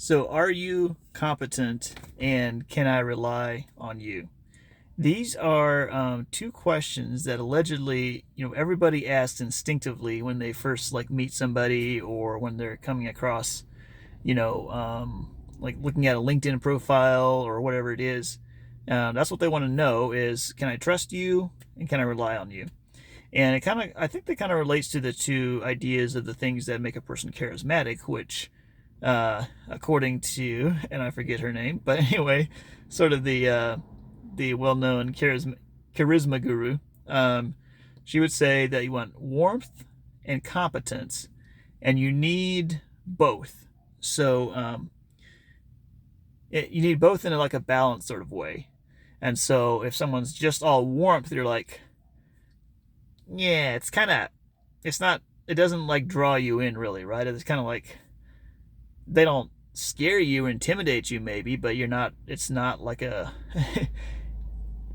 So, are you competent and can I rely on you? These are two questions that allegedly, everybody asks instinctively when they first like meet somebody or when they're coming across, like looking at a LinkedIn profile or whatever it is. That's what they want to know is, can I trust you and can I rely on you? And I think that kind of relates to the two ideas of the things that make a person charismatic, which, according to, and I forget her name, but anyway, sort of the well-known charisma guru, she would say that you want warmth and competence, and you need both. So you need both in like a balanced sort of way. And so if someone's just all warmth, you're like, yeah, it's not, it doesn't like draw you in really, right? It's kind of like they don't scare you or intimidate you maybe, but it's not like a,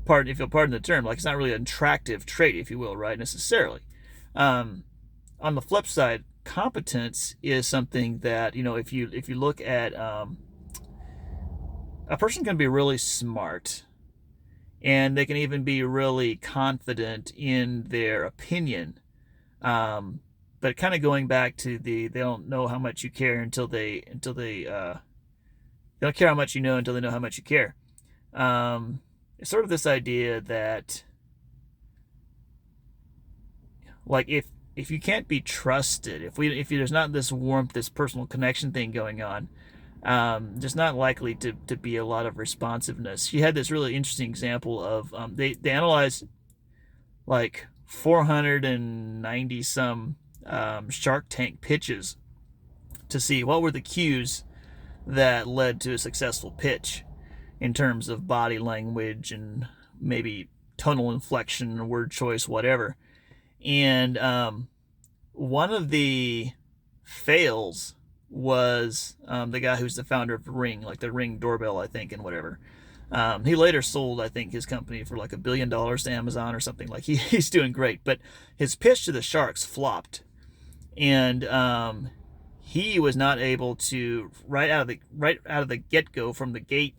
if you'll pardon the term, like it's not really an attractive trait, if you will, right? Necessarily. Um, on the flip side, competence is something that, if you look at, a person can be really smart and they can even be really confident in their opinion. But kind of going back to they don't know how much you care they don't care how much you know until they know how much you care. It's sort of this idea that like if you can't be trusted, if there's not this warmth, this personal connection thing going on, there's not likely to be a lot of responsiveness. She had this really interesting example of they analyzed like 490 some Shark Tank pitches to see what were the cues that led to a successful pitch in terms of body language and maybe tonal inflection, word choice, whatever. And one of the fails was the guy who's the founder of Ring, like the Ring doorbell, I think, and whatever. He later sold, I think, his company for like $1 billion to Amazon or something. Like he's doing great, but his pitch to the Sharks flopped, and he was not able to right out of the get go from the gate.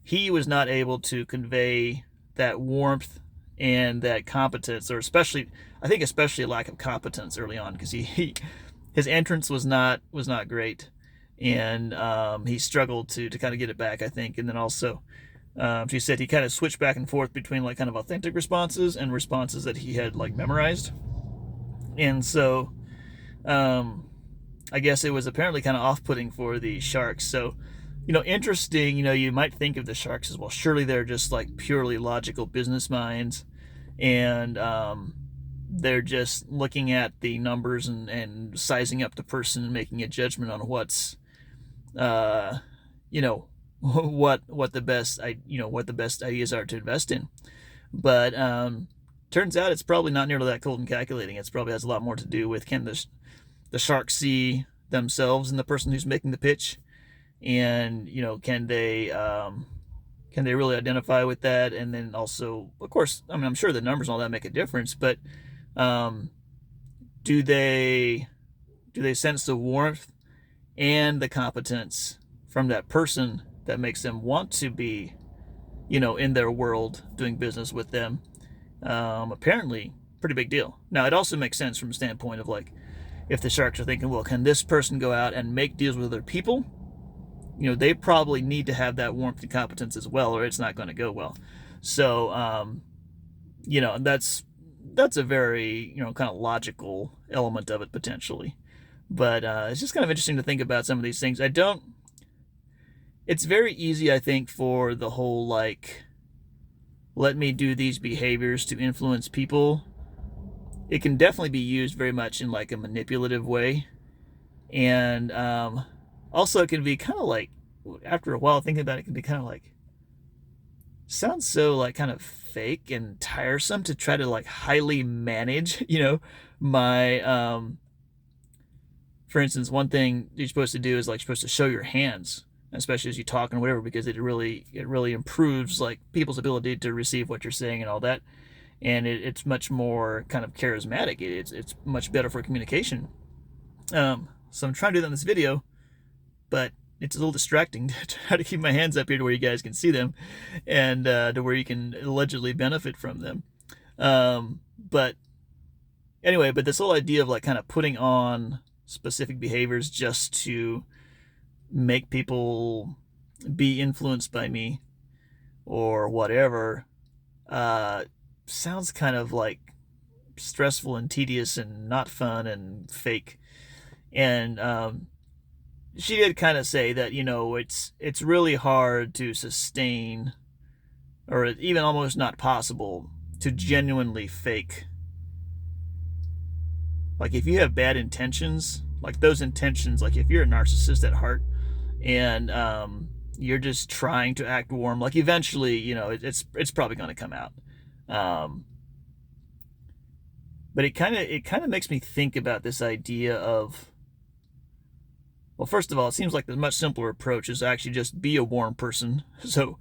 He was not able to convey that warmth and that competence, or especially a lack of competence early on, because his entrance was not great, and he struggled to kind of get it back, I think, and then also. She said he kind of switched back and forth between like kind of authentic responses and responses that he had like memorized. And so I guess it was apparently kind of off-putting for the Sharks. So, interesting, you might think of the Sharks as, well, surely they're just like purely logical business minds. And they're just looking at the numbers and sizing up the person and making a judgment on what's, you know, what the best ideas are to invest in. But turns out it's probably not nearly that cold and calculating. It probably has a lot more to do with, can the Sharks see themselves in the person who's making the pitch, and can they really identify with that? And then also, of course, I mean, I'm sure the numbers and all that make a difference, but do they sense the warmth and the competence from that person that makes them want to be, in their world doing business with them? Apparently, pretty big deal. Now, it also makes sense from a standpoint of like, if the Sharks are thinking, well, can this person go out and make deals with other people? They probably need to have that warmth and competence as well, or it's not going to go well. So, that's a very, kind of logical element of it potentially. But it's just kind of interesting to think about some of these things. It's very easy, I think, for the whole, like, let me do these behaviors to influence people. It can definitely be used very much in, like, a manipulative way. And also it can be kind of like, after a while thinking about it, it can be kind of like, sounds so, like, kind of fake and tiresome to try to, like, highly manage, my, for instance, one thing you're supposed to do is, like, you're supposed to show your hands, especially as you talk and whatever, because it really improves like people's ability to receive what you're saying and all that, and it's much more kind of charismatic. It's much better for communication. So I'm trying to do that in this video, but it's a little distracting to try to keep my hands up here to where you guys can see them, and to where you can allegedly benefit from them. But anyway, but this whole idea of like kind of putting on specific behaviors just to make people be influenced by me or whatever, sounds kind of like stressful and tedious and not fun and fake. And she did kind of say that, you know, it's really hard to sustain, or even almost not possible to genuinely fake. Like if you have bad intentions, like those intentions, like if you're a narcissist at heart and you're just trying to act warm, like eventually, you know, it's probably going to come out. But it kind of makes me think about this idea of, well, first of all, it seems like the much simpler approach is actually just be a warm person. So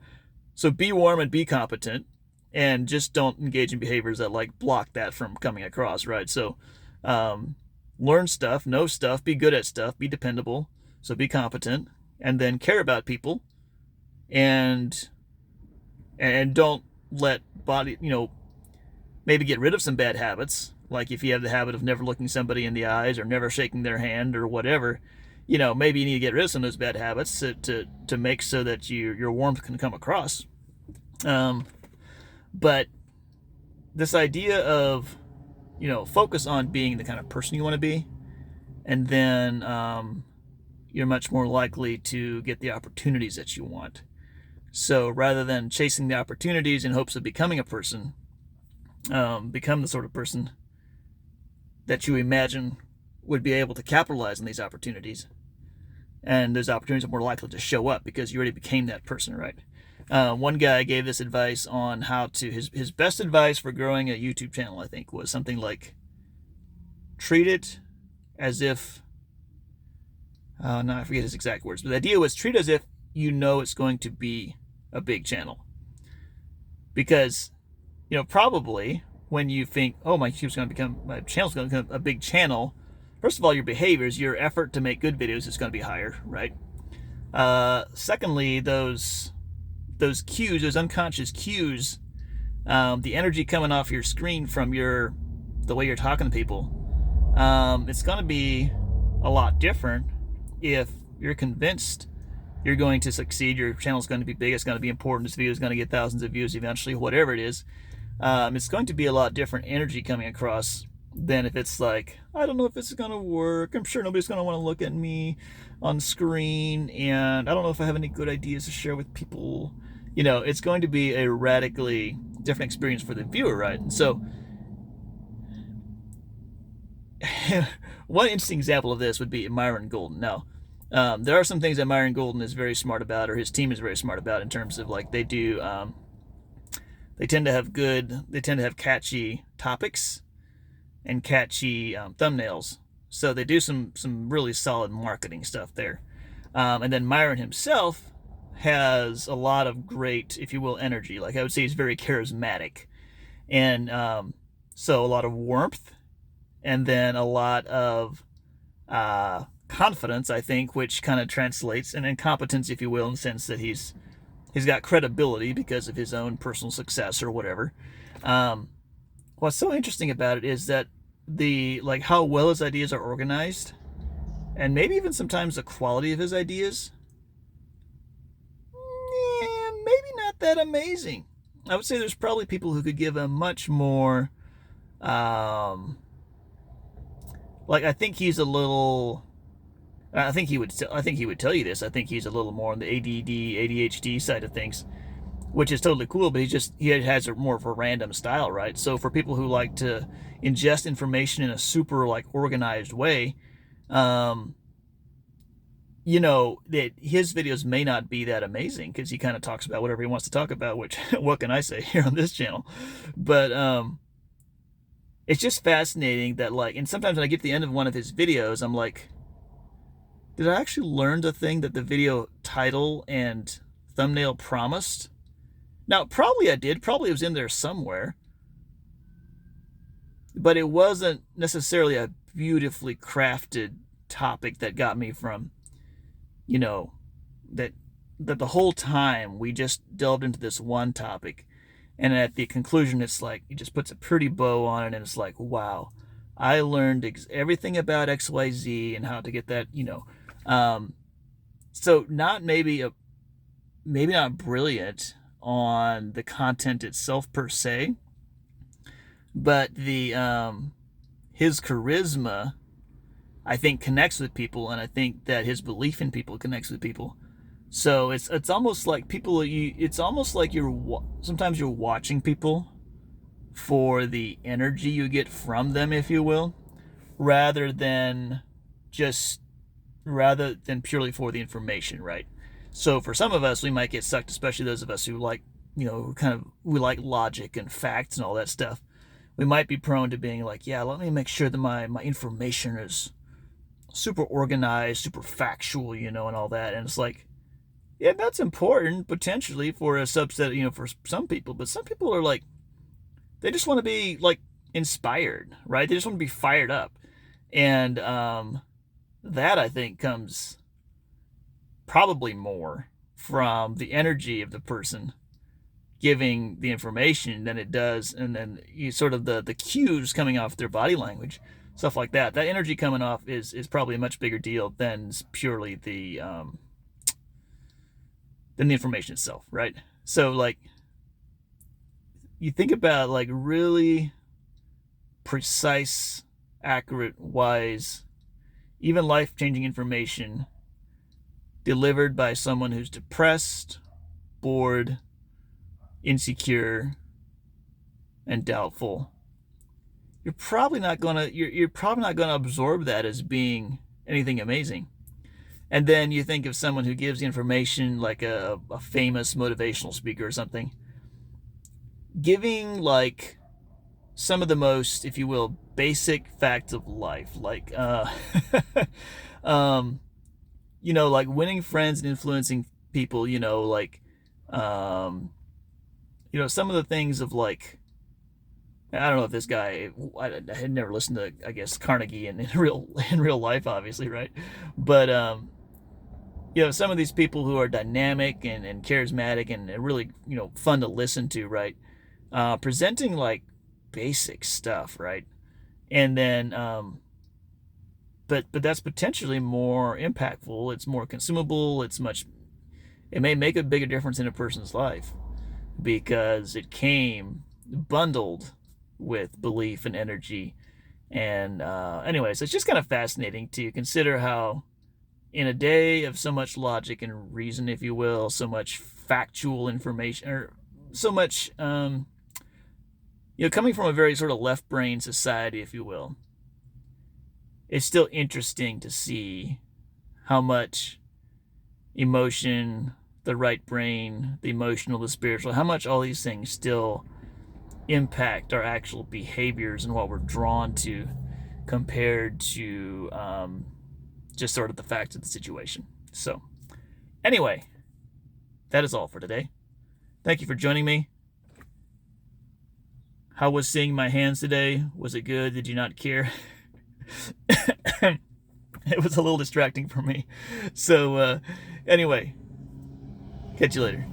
be warm and be competent, and just don't engage in behaviors that like block that from coming across, right? So learn stuff, know stuff, be good at stuff, be dependable. So be competent, and then care about people, and don't let body, you know, maybe get rid of some bad habits. Like if you have the habit of never looking somebody in the eyes or never shaking their hand or whatever, you know, maybe you need to get rid of some of those bad habits to make so that your warmth can come across. But this idea of, you know, focus on being the kind of person you want to be, and then you're much more likely to get the opportunities that you want. So rather than chasing the opportunities in hopes of becoming a person, become the sort of person that you imagine would be able to capitalize on these opportunities. And those opportunities are more likely to show up because you already became that person, right? One guy gave this advice on how to, his best advice for growing a YouTube channel, I think, was something like, treat it as if, no, I forget his exact words, but the idea was treat it as if you know it's going to be a big channel. Because, you know, probably when you think, oh, my channel's going to become a big channel, first of all, your behaviors, your effort to make good videos is going to be higher, right? Secondly, those cues, those unconscious cues, the energy coming off your screen from the way you're talking to people, it's going to be a lot different if you're convinced you're going to succeed, your channel's going to be big, it's going to be important, this video is going to get thousands of views eventually, whatever it is. It's going to be a lot different energy coming across than if it's like, I don't know if this is going to work, I'm sure nobody's going to want to look at me on screen, and I don't know if I have any good ideas to share with people. You know, it's going to be a radically different experience for the viewer, right? And so one interesting example of this would be Myron Golden. Now, there are some things that Myron Golden is very smart about, or his team is very smart about, in terms of like they tend to have catchy topics and catchy thumbnails. So they do some really solid marketing stuff there. And then Myron himself has a lot of great, if you will, energy. Like I would say he's very charismatic. And so a lot of warmth, and then a lot of confidence, I think, which kind of translates, and incompetence, if you will, in the sense that he's got credibility because of his own personal success or whatever. What's so interesting about it is that how well his ideas are organized, and maybe even sometimes the quality of his ideas, maybe not that amazing. I would say there's probably people who could give a much more, I think he's a little, I think he would tell you this. I think he's a little more on the ADD, ADHD side of things, which is totally cool, but he has more of a random style, right? So for people who like to ingest information in a super like organized way, you know, that his videos may not be that amazing because he kind of talks about whatever he wants to talk about, which what can I say here on this channel? But it's just fascinating that, like, and sometimes when I get to the end of one of his videos, I'm like, did I actually learn the thing that the video title and thumbnail promised? Now, probably I did. Probably it was in there somewhere. But it wasn't necessarily a beautifully crafted topic that got me from, you know, that the whole time we just delved into this one topic, and at the conclusion it's like he just puts a pretty bow on it, and it's like, wow, I learned everything about XYZ and how to get that, so not maybe not brilliant on the content itself per se, but the his charisma, I think, connects with people, and I think that his belief in people connects with people. So it's almost like it's almost like sometimes you're watching people for the energy you get from them, if you will, rather than just rather than purely for the information, right? So for some of us, we might get sucked, especially those of us who like, we like logic and facts and all that stuff. We might be prone to being like, yeah, let me make sure that my information is super organized, super factual, and all that. And it's like, yeah, that's important potentially for a subset, for some people, but some people are like, they just want to be like inspired, right? They just want to be fired up. And that, I think, comes probably more from the energy of the person giving the information than it does, and then you sort of the cues coming off their body language, stuff like that. That energy coming off is probably a much bigger deal than purely than the information itself, right? So like, you think about like really precise, accurate, wise, even life-changing information delivered by someone who's depressed, bored, insecure, and doubtful. You're probably not gonna absorb that as being anything amazing. And then you think of someone who gives the information, like a famous motivational speaker or something, giving like some of the most, if you will, basic facts of life, like like winning friends and influencing people, some of the things of like, I don't know if this guy, I had never listened to, I guess, Carnegie in real life, obviously, right? But some of these people who are dynamic and charismatic and really, fun to listen to, right? Presenting like basic stuff, right? And then but that's potentially more impactful, it's more consumable, it may make a bigger difference in a person's life because it came bundled with belief and energy. And anyways, it's just kind of fascinating to consider how, in a day of so much logic and reason, if you will, so much factual information, or so much coming from a very sort of left brain society, if you will, it's still interesting to see how much emotion, the right brain, the emotional, the spiritual, how much all these things still impact our actual behaviors and what we're drawn to, compared to just sort of the facts of the situation. So anyway, that is all for today. Thank you for joining me. How was seeing my hands today? Was it good? Did you not care? It was a little distracting for me. So anyway, catch you later.